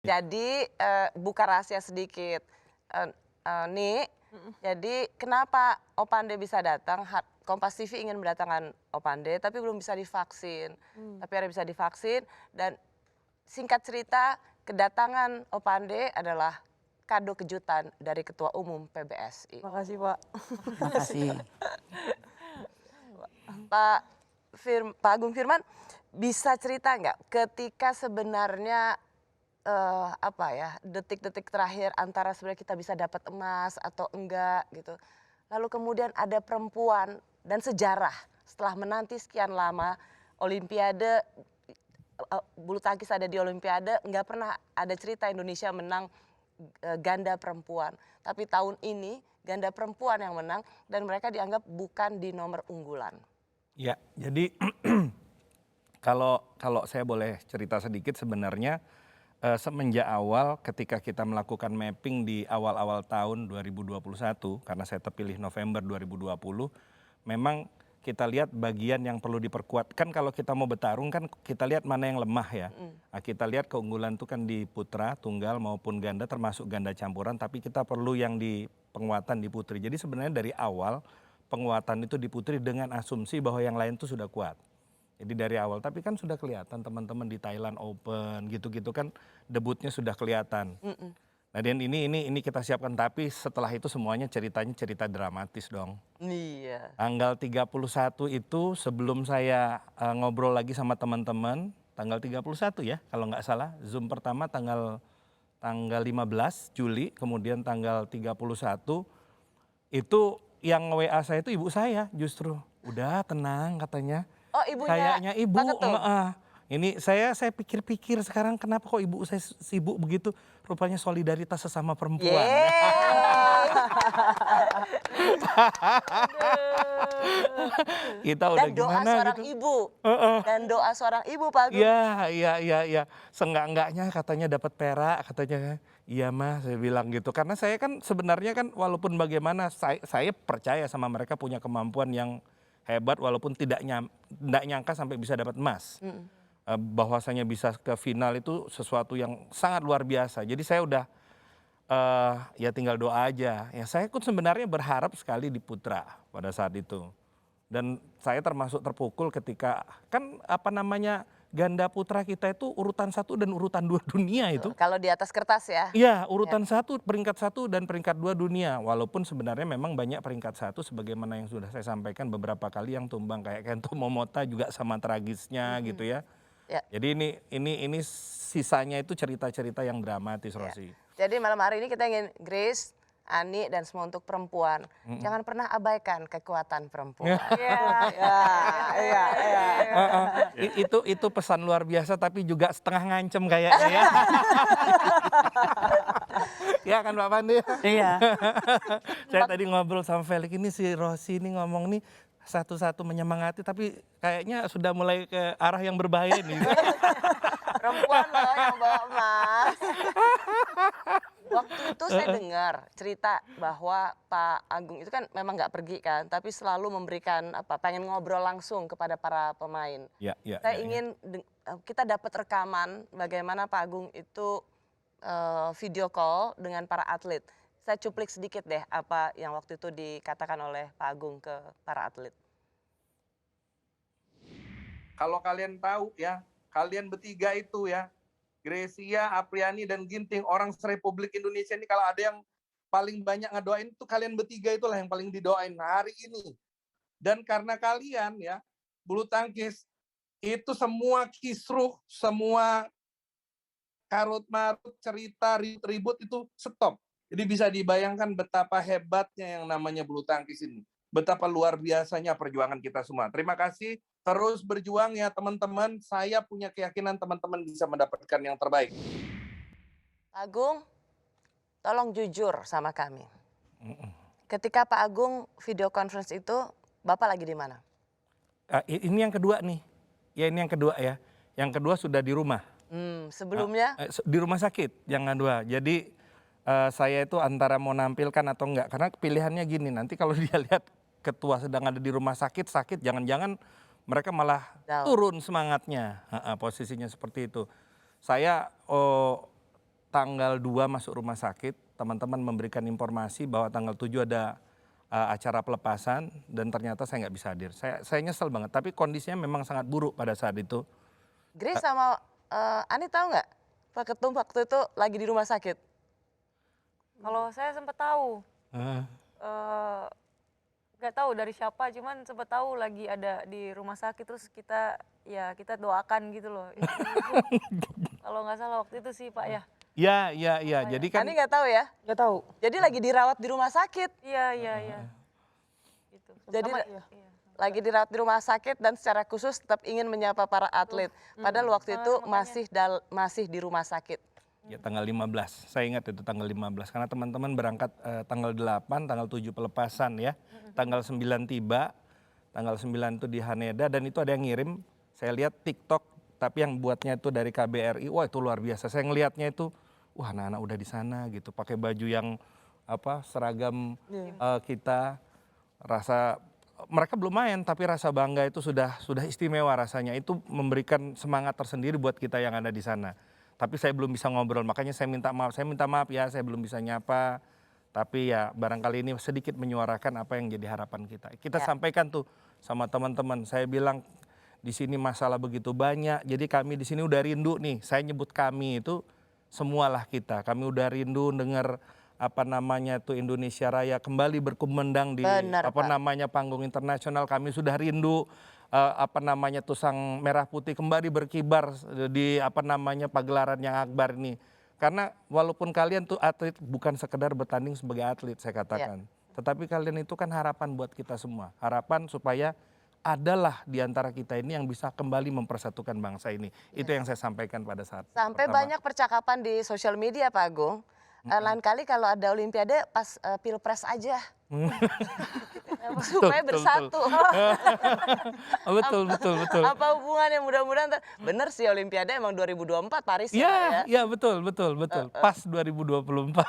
Jadi, buka rahasia sedikit, Ni, jadi kenapa Opande bisa datang, Kompas TV ingin mendatangkan Opande tapi belum bisa divaksin. Tapi akhirnya bisa divaksin dan singkat cerita kedatangan Opande adalah kado kejutan dari Ketua Umum PBSI. Makasih, Pak. Makasih. Pak Agung Firman, bisa cerita nggak ketika sebenarnya detik-detik terakhir antara sebenarnya kita bisa dapat emas atau enggak gitu. Lalu kemudian ada perempuan dan sejarah setelah menanti sekian lama Olimpiade, bulu tangkis ada di Olimpiade, nggak pernah ada cerita Indonesia menang ganda perempuan. Tapi tahun ini ganda perempuan yang menang dan mereka dianggap bukan di nomor unggulan. Ya, jadi kalau saya boleh cerita sedikit sebenarnya semenjak awal ketika kita melakukan mapping di awal-awal tahun 2021 karena saya terpilih November 2020, memang kita lihat bagian yang perlu diperkuat. Kan kalau kita mau bertarung kan kita lihat mana yang lemah ya. Nah, kita lihat keunggulan itu kan di putra, tunggal maupun ganda termasuk ganda campuran, tapi kita perlu yang di penguatan di putri. Jadi sebenarnya dari awal penguatan itu di putri dengan asumsi bahwa yang lain itu sudah kuat. Jadi dari awal, tapi kan sudah kelihatan teman-teman di Thailand Open gitu-gitu kan debutnya sudah kelihatan. Nah dan ini kita siapkan, tapi setelah itu semuanya ceritanya cerita dramatis dong. Iya. Tanggal 31 itu sebelum saya ngobrol lagi sama teman-teman, tanggal 31 ya kalau nggak salah, Zoom pertama tanggal 15 Juli, kemudian tanggal 31 itu yang WA saya itu ibu saya justru. Udah tenang katanya. Oh, ibunya Kayaknya ibu, Pak Ketum? ini saya pikir-pikir sekarang kenapa kok ibu saya sibuk begitu, rupanya solidaritas sesama perempuan. Kita udah Dan doa gimana seorang gitu. ibu. Dan doa seorang ibu, Pak Agung. Iya. Seenggak-enggaknya katanya dapat perak katanya. Iya Mas, saya bilang gitu. Karena saya kan sebenarnya kan walaupun bagaimana saya percaya sama mereka punya kemampuan yang hebat walaupun tidak nyangka sampai bisa dapat emas. Bahwasanya bisa ke final itu sesuatu yang sangat luar biasa. Jadi saya udah ya tinggal doa aja. Ya saya pun sebenarnya berharap sekali di putra pada saat itu. Dan saya termasuk terpukul ketika kan ganda putra kita itu urutan 1 dan urutan 2 dunia itu. Kalau di atas kertas ya. Iya, urutan 1, peringkat 1 dan peringkat 2 dunia. Walaupun sebenarnya memang banyak peringkat 1 sebagaimana yang sudah saya sampaikan beberapa kali yang tumbang kayak Kento Momota juga sama tragisnya gitu ya. Ya. Jadi ini sisanya itu cerita-cerita yang dramatis, Ya. Rosi. Jadi malam hari ini kita ingin Grace, Ani dan semua untuk perempuan. Jangan pernah abaikan kekuatan perempuan. Itu pesan luar biasa tapi juga setengah ngancem kayaknya ya. Ya kan Pak Pandi? Iya. Saya tadi ngobrol sama Felix, ini si Rosi ini ngomong nih satu-satu menyemangati tapi kayaknya sudah mulai ke arah yang berbahaya nih. Perempuan loh yang bawa emas. Waktu itu saya dengar cerita bahwa Pak Agung itu kan memang nggak pergi kan, tapi selalu memberikan pengen ngobrol langsung kepada para pemain. Saya ingin kita dapat rekaman bagaimana Pak Agung itu video call dengan para atlet. Saya cuplik sedikit deh apa yang waktu itu dikatakan oleh Pak Agung ke para atlet. Kalau kalian tahu ya, kalian bertiga itu ya, Grecia, Apriani, dan Ginting, orang serepublik Indonesia ini kalau ada yang paling banyak ngedoain itu kalian bertiga itulah yang paling didoain hari ini. Dan karena kalian ya, bulu tangkis itu semua kisruh, semua karut-marut, cerita, ribut itu stop. Jadi bisa dibayangkan betapa hebatnya yang namanya bulu tangkis ini. Betapa luar biasanya perjuangan kita semua. Terima kasih, terus berjuang ya teman-teman. Saya punya keyakinan teman-teman bisa mendapatkan yang terbaik. Pak Agung, tolong jujur sama kami. Ketika Pak Agung video conference itu, Bapak lagi di mana? Ini yang kedua nih. Ya ini yang kedua ya. Yang kedua sudah di rumah. Sebelumnya? Di rumah sakit yang kedua. Jadi saya itu antara mau nampilkan atau enggak. Karena pilihannya gini, nanti kalau dia lihat ketua sedang ada di rumah sakit, jangan-jangan mereka malah turun semangatnya. Posisinya seperti itu. Saya tanggal 2 masuk rumah sakit, teman-teman memberikan informasi bahwa tanggal 7 ada acara pelepasan dan ternyata saya nggak bisa hadir. Saya nyesel banget, tapi kondisinya memang sangat buruk pada saat itu. Grace sama Ani tahu nggak Pak Ketum waktu itu lagi di rumah sakit? Kalau saya sempat tahu, Ah. nggak tahu dari siapa, cuman sempat tahu lagi ada di rumah sakit, terus kita doakan gitu loh. Kalau nggak salah waktu itu sih Pak ya. Ya. Jadi kan Ani nggak tahu ya? Nggak tahu. Jadi lagi dirawat di rumah sakit. Iya. Gitu. Jadi Iya. lagi dirawat di rumah sakit dan secara khusus tetap ingin menyapa para atlet. Padahal waktu itu masih di rumah sakit. ya tanggal 15, saya ingat itu tanggal 15 karena teman-teman berangkat tanggal 8, tanggal 7 pelepasan ya. Tanggal 9 tiba, tanggal 9 itu di Haneda dan itu ada yang ngirim, saya lihat TikTok tapi yang buatnya itu dari KBRI, wah itu luar biasa. Saya ngelihatnya itu, wah anak-anak udah di sana gitu, pakai baju yang seragam kita, rasa mereka belum main tapi rasa bangga itu sudah istimewa rasanya. Itu memberikan semangat tersendiri buat kita yang ada di sana. Tapi saya belum bisa ngobrol, makanya saya minta maaf ya, saya belum bisa nyapa. Tapi ya barangkali ini sedikit menyuarakan apa yang jadi harapan kita. Kita sampaikan tuh sama teman-teman, saya bilang di sini masalah begitu banyak, jadi kami di sini udah rindu nih, saya nyebut kami itu semualah kita. Kami udah rindu dengar Indonesia Raya kembali berkumandang di panggung internasional. Kami sudah rindu tuh sang merah putih kembali berkibar di pagelaran yang akbar ini. Karena walaupun kalian tuh atlet bukan sekedar bertanding sebagai atlet saya katakan. Tetapi kalian itu kan harapan buat kita semua. Harapan supaya adalah di antara kita ini yang bisa kembali mempersatukan bangsa ini. Itu yang saya sampaikan pada saat Sampai banyak percakapan di sosial media Pak Agung. Lain kali kalau ada Olimpiade pas Pilpres aja. Supaya bersatu. Betul. Apa hubungannya, mudah-mudahan bener sih Olimpiade emang 2024 Paris ya. Iya, betul. Pas 2024.